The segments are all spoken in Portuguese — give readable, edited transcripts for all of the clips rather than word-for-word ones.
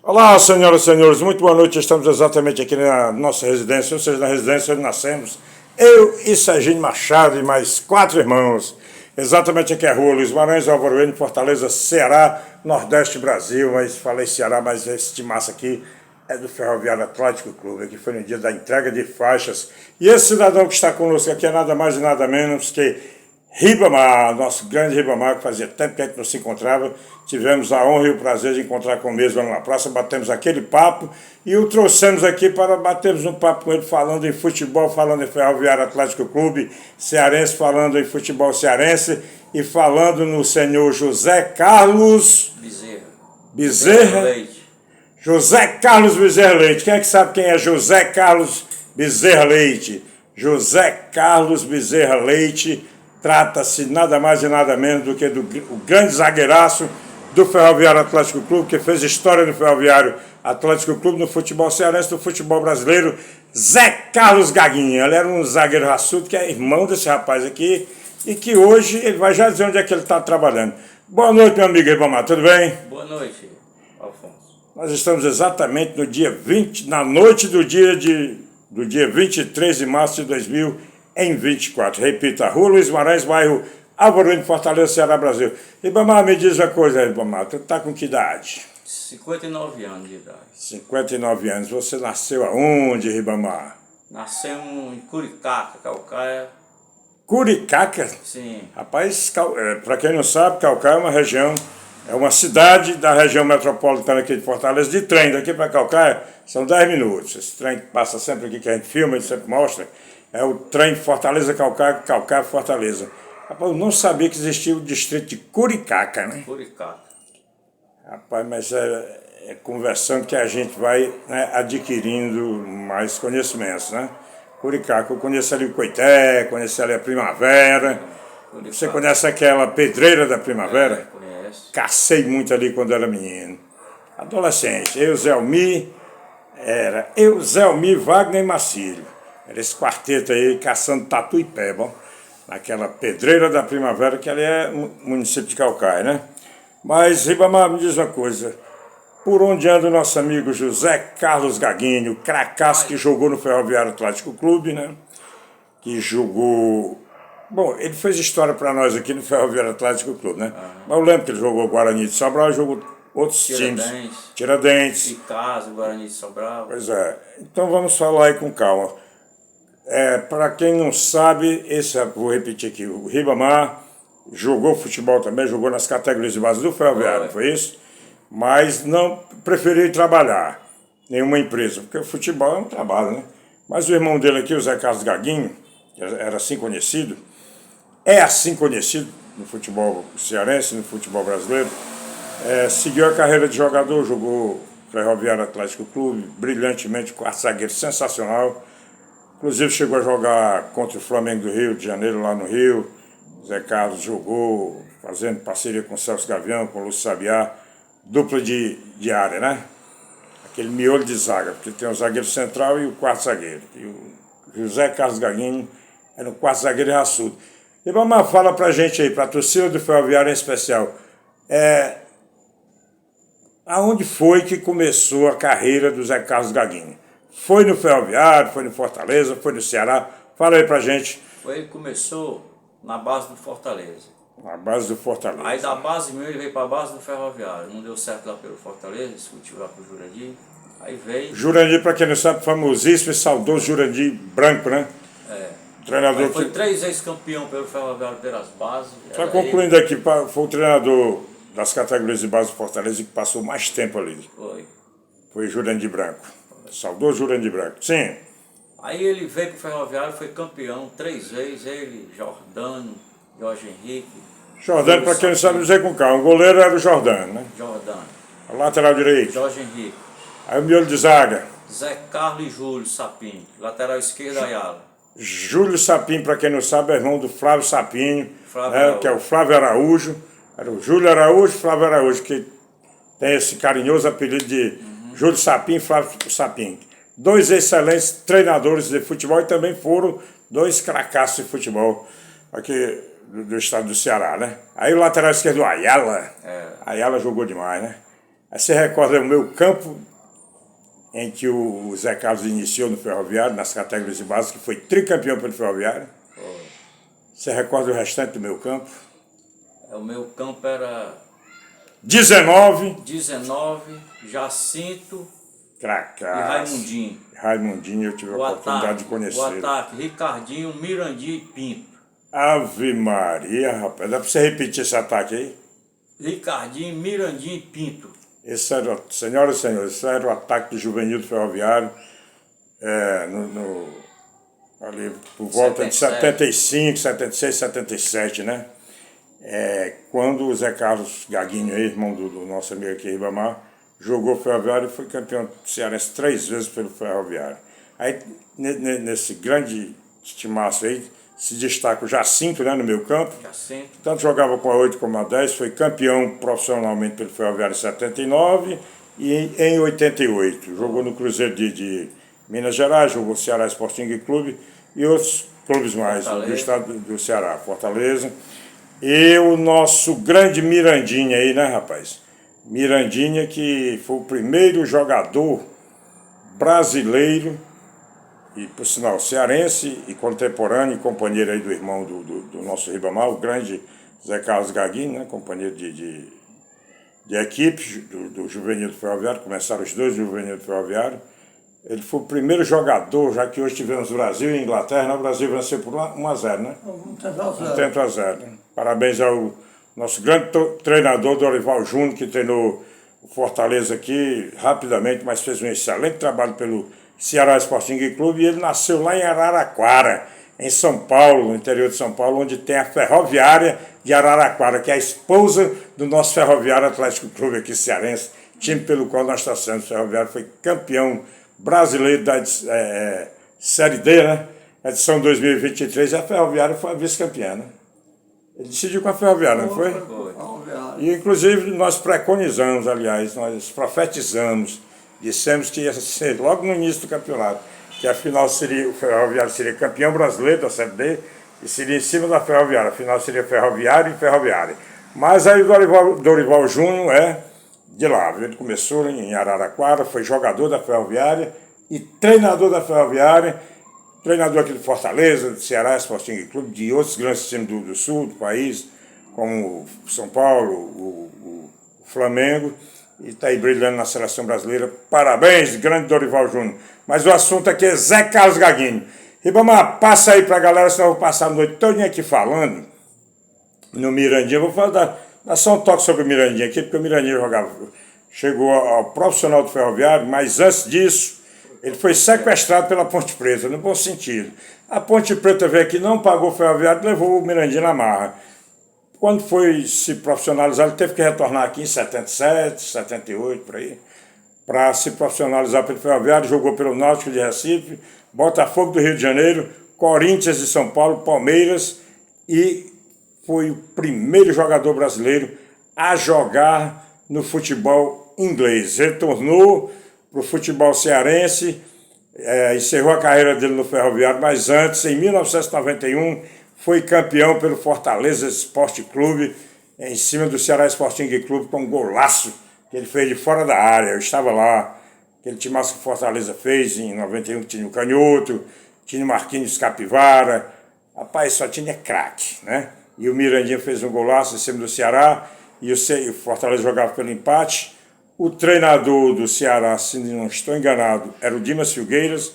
Olá, senhoras e senhores, muito boa noite. Estamos exatamente aqui na nossa residência, ou seja, na residência onde nascemos. Eu e Serginho Machado e mais 4 irmãos. Exatamente aqui é a rua Luiz Maranhão, Álvaro Bueno, Fortaleza, Ceará, Nordeste Brasil. Mas falei Ceará, mas esse massa aqui é do Ferroviário Atlético Clube, que foi no dia da entrega de faixas. E esse cidadão que está conosco aqui é nada mais e nada menos que Ribamar, nosso grande Ribamar, que fazia tempo que a gente não se encontrava. Tivemos a honra e o prazer de encontrar com o mesmo lá na praça, batemos aquele papo e o trouxemos aqui para batermos um papo com ele, falando em futebol, falando em Ferroviário Atlético Clube Cearense, falando em futebol cearense e falando no senhor José Carlos Bezerra Leite. José Carlos Bezerra Leite. Quem é que sabe quem é José Carlos Bezerra Leite? José Carlos Bezerra Leite trata-se nada mais e nada menos do que do grande zagueiraço do Ferroviário Atlético Clube, que fez história no Ferroviário Atlético Clube, no futebol cearense, no futebol brasileiro, Zé Carlos Gaguinha. Ele era um zagueiro raçudo, que é irmão desse rapaz aqui, e que hoje ele vai já dizer onde é que ele está trabalhando. Boa noite, meu amigo Ribamar, tudo bem? Boa noite, Alfonso. Nós estamos exatamente no dia 20, na noite do dia 23 de março de 2024. Repita, Rua Luiz Maranhão, bairro Álvaro Bueno, Fortaleza, Ceará, Brasil. Ribamar, me diz uma coisa, Ribamar, tu tá com que idade? 59 anos de idade. 59 anos. Você nasceu aonde, Ribamar? Nascemos em Curicaca, Caucaia. Curicaca? Sim. Rapaz, para quem não sabe, Caucaia é uma região, é uma cidade da região metropolitana aqui de Fortaleza, de trem. Daqui para Caucaia são 10 minutos. Esse trem que passa sempre aqui, que a gente filma, a gente sempre mostra, é o trem Fortaleza, Caucaia, Caucaia, Fortaleza. Rapaz, eu não sabia que existia o distrito de Curicaca, né? Curicaca. Rapaz, mas é conversando que a gente vai, né, adquirindo mais conhecimentos, né? Curicaca, eu conheço ali o Coité, conheço ali a Primavera. Curicaca. Você conhece aquela pedreira da Primavera? Conheço. Cacei muito ali quando era menino. Adolescente, eu, Zelmi, Wagner e Marcílio. Era esse quarteto aí, caçando tatu e pé, bom? Naquela pedreira da Primavera, que ali é município de Caucaia, né? Mas, Ribamar, me diz uma coisa. Por onde anda o nosso amigo José Carlos Gaguinho, cracaço que jogou no Ferroviário Atlético Clube, né? Que jogou... Bom, ele fez história para nós aqui no Ferroviário Atlético Clube, né? Mas eu lembro que ele jogou Guarani de Sobral e jogou outros times. Tiradentes. Icasa, Guarani de Sobral. Pois é. Então vamos falar aí com calma. Para quem não sabe, vou repetir aqui, o Ribamar jogou futebol também, jogou nas categorias de base do Ferroviário, foi isso? Mas não preferiu trabalhar, nenhuma empresa, porque o futebol é um trabalho, né? Mas o irmão dele aqui, o Zé Carlos Gaguinho, que era assim conhecido, é assim conhecido no futebol cearense, no futebol brasileiro, seguiu a carreira de jogador, jogou Ferroviário Atlético Clube, brilhantemente, quarto zagueiro sensacional. Inclusive chegou a jogar contra o Flamengo do Rio de Janeiro, lá no Rio. Zé Carlos jogou, fazendo parceria com o Celso Gavião, com o Lúcio Sabiá, dupla de área, né? Aquele miolo de zaga, porque tem o zagueiro central e o quarto zagueiro. E o José Carlos Gaguinho era o quarto zagueiro raçudo. E vamos fala pra gente aí, pra torcida do Ferroviário em especial, aonde foi que começou a carreira do Zé Carlos Gaguinho? Foi no Ferroviário, foi no Fortaleza, foi no Ceará? Fala aí pra gente. Começou na base do Fortaleza. Na base do Fortaleza. Aí da base mesmo ele veio para a base do Ferroviário. Não deu certo lá pelo Fortaleza, discutiu lá com o Jurandir. Aí veio... Jurandir, pra quem não sabe, famosíssimo e saudoso Jurandir Branco, né? Treinador. Aí foi 3 vezes campeão pelo Ferroviário pelas bases. Só concluindo aqui, foi o treinador das categorias de base do Fortaleza que passou mais tempo ali. Foi Jurandir Branco. Saudoso Jurandir Branco. Sim. Aí ele veio pro Ferroviário, foi campeão 3 vezes, ele, Jordano, Jorge Henrique. Jordano, para quem não sabe dizer com calma, o goleiro era o Jordano, né? Jordano. O lateral direito. Jorge Henrique. Aí o miolo de zaga. Zé Carlos e Júlio Sapim. Lateral esquerdo, Ayala. Júlio Sapim, para quem não sabe, é irmão do Flávio Sapinho, que é o Flávio Araújo. Era o Júlio Araújo e Flávio Araújo, que tem esse carinhoso apelido de Júlio Sapim e Flávio Sapim. 2 excelentes treinadores de futebol e também foram 2 cracassos de futebol aqui do estado do Ceará, né? Aí o lateral esquerdo, Ayala. Ayala jogou demais, né? Aí você recorda o meu campo, em que o Zé Carlos iniciou no Ferroviário, nas categorias de base, que foi tricampeão pelo Ferroviário. Você recorda o restante do meu campo? O meu campo era 19, Jacinto e Cracás. Raimundinho. Raimundinho, eu tive a oportunidade de conhecer. O ataque, Ricardinho, Mirandinho e Pinto. Ave Maria, rapaz. Dá pra você repetir esse ataque aí? Ricardinho, Mirandinho e Pinto. Esse era, senhoras e senhores, esse era o ataque do Juvenil do Ferroviário, ali por volta de 75, 76, 77, né? Quando o Zé Carlos Gaguinho, irmão do nosso amigo aqui, Ribamar, jogou o Ferroviário e foi campeão cearense 3 vezes pelo Ferroviário. Aí, nesse grande timaço aí, se destaca o Jacinto, né, no meio campo. Jacinto. Tanto jogava com a 8 como a 10, foi campeão profissionalmente pelo Ferroviário em 79 e em 88. Jogou no Cruzeiro de Minas Gerais, jogou no Ceará Sporting Clube e outros clubes mais do estado do Ceará, Fortaleza. E o nosso grande Mirandinha aí, né, rapaz? Mirandinha, que foi o primeiro jogador brasileiro, e por sinal cearense e contemporâneo, e companheiro aí do irmão do nosso Ribamar, o grande Zé Carlos Gaguinho, né, companheiro de equipe do Juvenil do Ferroviário, começaram os dois do Juvenil do Ferroviário. Ele foi o primeiro jogador, já que hoje tivemos Brasil e Inglaterra, né? O Brasil venceu por 1-0, né? 1-0. Né? Parabéns ao nosso grande treinador, Dorival Júnior, que treinou o Fortaleza aqui rapidamente, mas fez um excelente trabalho pelo Ceará Sporting Clube, e ele nasceu lá em Araraquara, em São Paulo, no interior de São Paulo, onde tem a Ferroviária de Araraquara, que é a esposa do nosso Ferroviário Atlético Clube aqui cearense, time pelo qual nós torcemos. O Ferroviário foi campeão brasileiro da Série D, né? Edição 2023, e a Ferroviária foi a vice-campeã, né? Ele decidiu com a Ferroviária, não foi? Foi. E, inclusive, nós preconizamos, aliás, nós profetizamos, dissemos que ia ser logo no início do campeonato, que a final seria, o Ferroviário seria campeão brasileiro da Série D e seria em cima da Ferroviária. A final seria Ferroviário e Ferroviária. Mas aí o Dorival Júnior é de lá. Ele começou em Araraquara, foi jogador da Ferroviária e treinador da Ferroviária, treinador aqui de Fortaleza, do Ceará Sporting Clube, de outros grandes times do sul do país, como o São Paulo, o Flamengo, e está aí brilhando na seleção brasileira. Parabéns, grande Dorival Júnior. Mas o assunto aqui é Zé Carlos Gaguinho. Ribamar, passa aí para a galera, senão eu vou passar a noite toda aqui falando no Mirandinha. Vou dar só um toque sobre o Mirandinha aqui, porque o Mirandinha chegou ao profissional do Ferroviário, mas antes disso, ele foi sequestrado pela Ponte Preta, no bom sentido. A Ponte Preta veio aqui, não pagou o Ferroviário, levou o Mirandinha na marra. Quando foi se profissionalizar, ele teve que retornar aqui em 77, 78, por aí, para se profissionalizar pelo Ferroviário. Jogou pelo Náutico de Recife, Botafogo do Rio de Janeiro, Corinthians de São Paulo, Palmeiras, e foi o primeiro jogador brasileiro a jogar no futebol inglês. Retornou para o futebol cearense, encerrou a carreira dele no Ferroviário, mas antes, em 1991, foi campeão pelo Fortaleza Esporte Clube, em cima do Ceará Sporting Clube, com um golaço que ele fez de fora da área. Eu estava lá, aquele timaço que o Fortaleza fez em 91, que tinha o Canhoto, tinha o Marquinhos Capivara. Rapaz, só tinha craque, né? E o Mirandinha fez um golaço em cima do Ceará, e o Fortaleza jogava pelo empate. O treinador do Ceará, se não estou enganado, era o Dimas Filgueiras.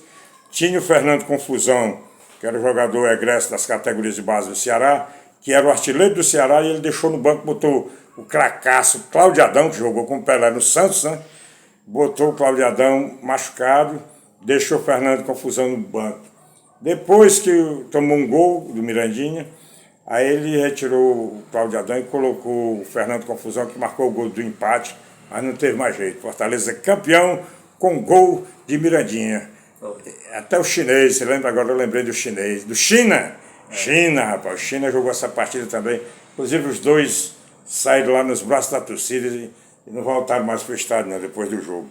Tinha o Fernando Confusão, que era o jogador egresso das categorias de base do Ceará, que era o artilheiro do Ceará, e ele deixou no banco, botou o cracaço Cláudio Adão, que jogou com o Pelé no Santos, né? Botou o Cláudio Adão machucado, deixou o Fernando Confusão no banco. Depois que tomou um gol do Mirandinha, aí ele retirou o Cláudio Adão e colocou o Fernando Confusão, que marcou o gol do empate, mas não teve mais jeito. Fortaleza é campeão com gol de Mirandinha. Até o chinês, você lembra agora? Eu lembrei do chinês. Do China! China, rapaz. O China jogou essa partida também. Inclusive os dois saíram lá nos braços da torcida e não voltaram mais para o estádio, né, depois do jogo.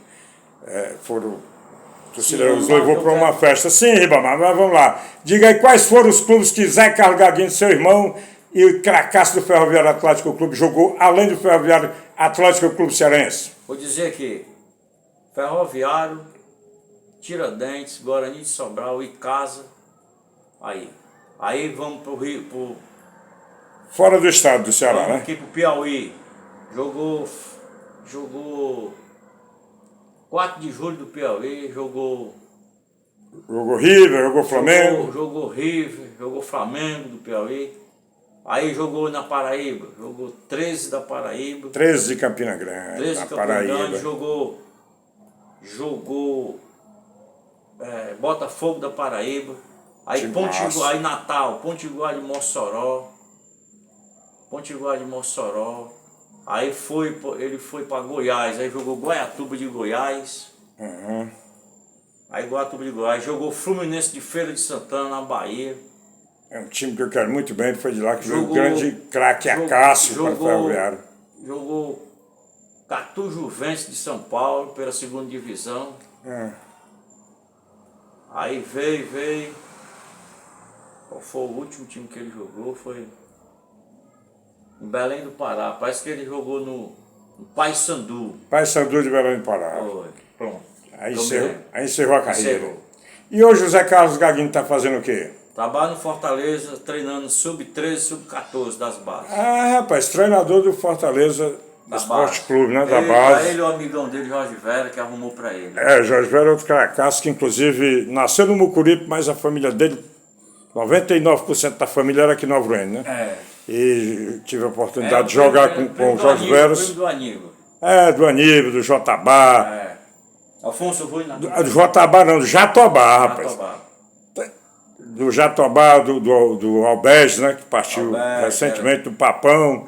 A torcida os levou para uma festa. Sim, Ribamar, mas vamos lá. Diga aí quais foram os clubes que Zé Carlos Gaguinho, seu irmão, e o cracaço do Ferroviário Atlético Clube jogou, além do Ferroviário Atlético Clube Cearense. Foi Vou dizer aqui, Ferroviário, Tiradentes, Guarani de Sobral e Casa. Aí vamos pro Rio, Fora do estado do Ceará, vamos né? aqui pro Piauí. Jogou 4 de julho do Piauí, jogou River, jogou Flamengo. Jogou River, jogou Flamengo do Piauí. Aí jogou na Paraíba, jogou 13 da Paraíba. 13 de Campina Grande, 13 na de Campina Paraíba. Grande, jogou Botafogo da Paraíba. Aí aí Natal, Potiguar de Mossoró. Aí ele foi para Goiás, aí jogou Goiatuba de Goiás. Uhum. Aí Goiatuba de Goiás, jogou Fluminense de Feira de Santana, na Bahia. É um time que eu quero muito bem, foi de lá que jogou o grande craque Acácio para o Ferroviário. Jogou Catu Juventus de São Paulo pela 2ª divisão. Aí veio. Qual foi o último time que ele jogou? Foi em Belém do Pará. Parece que ele jogou no Paysandu. Paysandu de Belém do Pará. Foi. Pronto. Aí encerrou a carreira. Encerrou. E hoje o Zé Carlos Gaguinho está fazendo o quê? Trabalha no Fortaleza, treinando sub-13, sub-14 das bases. Ah, rapaz, treinador do Fortaleza Esporte Clube, né? Da Ele, base. Ele, o amigão dele, Jorge Vera, que arrumou pra ele. Jorge Vera é outro caracaço que inclusive nasceu no Mucuripe, mas a família dele, 99% da família era aqui no Alvruene, né? E tive a oportunidade de jogar com o Jorge Vera. Do Aníbal. Do Aníbal, do Jotabá. Alfonso Rui na Do Jotabá não, do Jatobá, rapaz. Do Jatobá, do Albés, né? Que partiu recentemente, do Papão.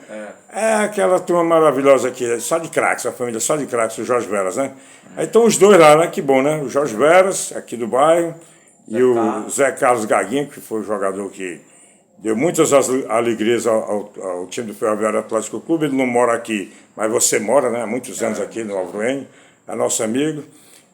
Aquela turma maravilhosa aqui, só de craques, a família só de craques, o Jorge Veras, né? Aí estão os dois lá, né? Que bom, né? O Jorge Veras, aqui do bairro, e o Zé Carlos Gaguinho, que foi o jogador que deu muitas alegrias ao time do Ferroviário Atlético Clube. Ele não mora aqui, mas você mora, né? Há muitos anos aqui no Alvruene, é nosso amigo.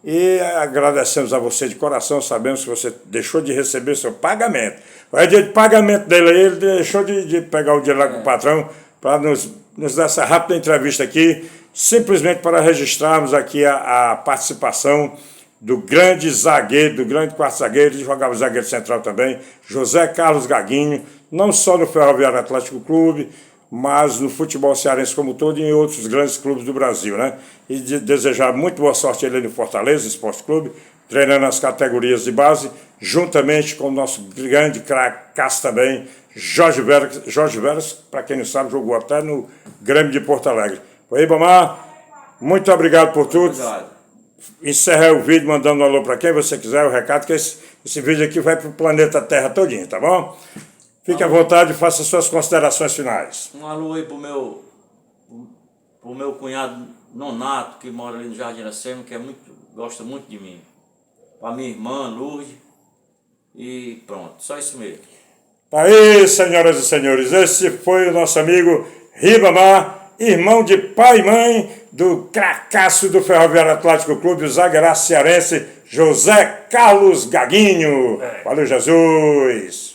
E agradecemos a você de coração, sabemos que você deixou de receber seu pagamento. O dia de pagamento dele aí, ele deixou de pegar o dinheiro lá com o patrão para nos dar essa rápida entrevista aqui, simplesmente para registrarmos aqui a participação do grande zagueiro, do grande quarto zagueiro, ele jogava zagueiro central também, José Carlos Gaguinho, não só no Ferroviário Atlético Clube, mas no futebol cearense como todo e em outros grandes clubes do Brasil, né? E desejar muito boa sorte a ele no Fortaleza Esporte Clube, treinando as categorias de base, juntamente com o nosso grande craque também, Jorge Veras, para quem não sabe, jogou até no Grêmio de Porto Alegre. Oi, Ribamar, muito obrigado por tudo. Obrigado. Encerrar o vídeo mandando um alô para quem você quiser, o recado que esse vídeo aqui vai para o planeta Terra todinho, tá bom? Fique à vontade e faça suas considerações finais. Um alô aí pro meu cunhado Nonato, que mora ali no Jardim Iracema, que gosta muito de mim. Pra minha irmã Lourdes. E pronto, só isso mesmo. Aí, senhoras e senhores, esse foi o nosso amigo Ribamar, irmão de pai e mãe do cracaço do Ferroviário Atlético Clube, o zagueiraço cearense José Carlos Gaguinho. Valeu, Jesus!